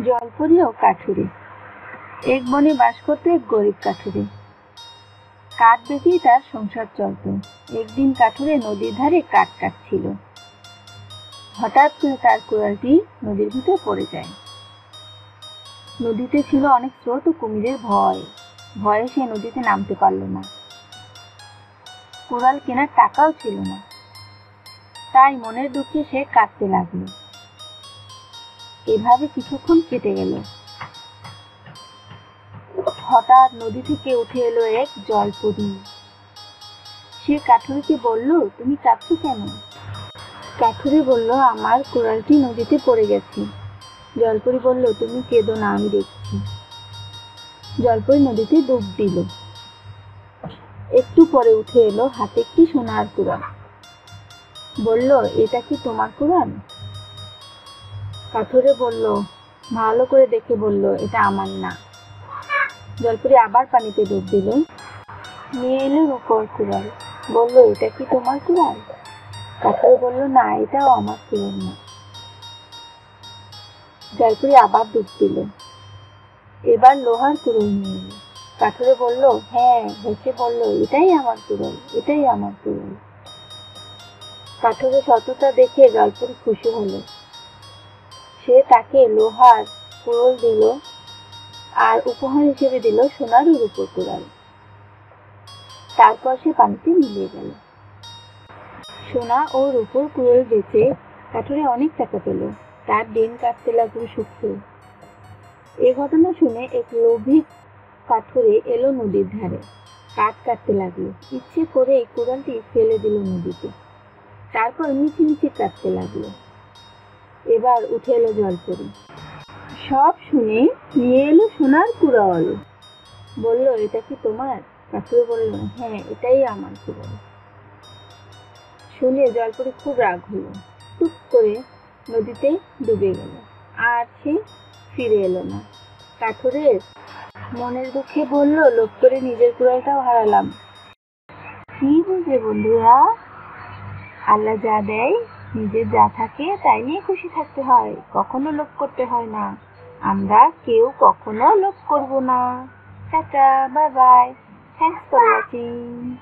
জলপরি ও কাঠুরে। এক বনে বাস করতো এক গরিব কাঠুরে। কাঠ বেচেই তার সংসার চলত। একদিন কাঠুরে নদীর ধারে কাঠ কাটছিল। হঠাৎ করে তার কুড়ালটি নদীর ভিতর পড়ে যায়। নদীতে ছিল অনেক স্রোত ও কুমিরের ভয়ে সে নদীতে নামতে পারল না। কুড়াল কেনার টাকাও ছিল না, তাই মনের দুঃখে সে কাঁদতে লাগলো। এভাবে কিছুক্ষণ কেটে গেল। হঠাৎ নদী থেকে উঠে এলো এক জলপরি। সে কাঠুরিকে বলল, তুমি কাঁদছো কেন? কাঠুরি বলল, আমার কুড়ালটি নদীতে পড়ে গেছে। জলপরি বলল, তুমি কেঁদো না, আমি দেখছি। জলপরি নদীতে ডুব দিল। একটু পরে উঠে এলো হাতে একটি সোনার কুড়াল। বলল, এটা কি তোমার কুড়াল? কাঠুরে বলল, ভালো করে দেখে বলল, এটা আমার না। জলপরি আবার পানিতে ডুব দিল। নিয়ে এলো রূপোর কুড়াল। বলল, এটা কি তোমার কুড়াল? কাঠুরে বলল, না, এটাও আমার কুড়াল না। জলপরি আবার ডুব দিল। এবার লোহার কুড়াল নিয়ে এলো। কাঠুরে বলল, হ্যাঁ, হেসে বলল, এটাই আমার কুড়াল, এটাই আমার কুড়াল। কাঠুরে সততা দেখে জলপরি খুশি হলো। সে তাকে লোহার কুড়াল দিল আর উপহার হিসেবে দিল সোনার ও রূপোর কুড়াল। তারপর সে পানিতে মিলিয়ে গেল। সোনা ও রূপোর কুড়াল বেচে কাঠুরে অনেক টাকা পেল। তার দিন কাটতে লাগলো সুখে। এ ঘটনা শুনে এক লোভী কাঠুরে এলো নদীর ধারে। কাঠ কাটতে লাগলো। ইচ্ছে করে এই কুড়ালটি ফেলে দিল নদীতে। তারপর নিচে নিচে কাটতে লাগলো। এবার উঠে এলো জলপরি। সব শুনে নিয়ে এলো সোনার কুড়াল। বলল, এটা কি তোমার? কাঠুরে বলল, হ্যাঁ, এটাই আমার কুড়াল। শুনে জলপরি খুব রাগ হলো। টুক করে নদীতে ডুবে গেল। আর সে ফিরে এলো না। কাঠুরে মনের দুঃখে বলল, লোভ করে নিজের কুড়ালটাও হারালাম। কি বুঝলে বন্ধুরা? আল্লাহ যা দেয়, নিজের যা থাকে তাই নিয়ে খুশি থাকতে হয়, কখনো লোভ করতে হয় না। আমরা কেউ কখনো লোভ করব না। Tata, bye bye, thanks for watching.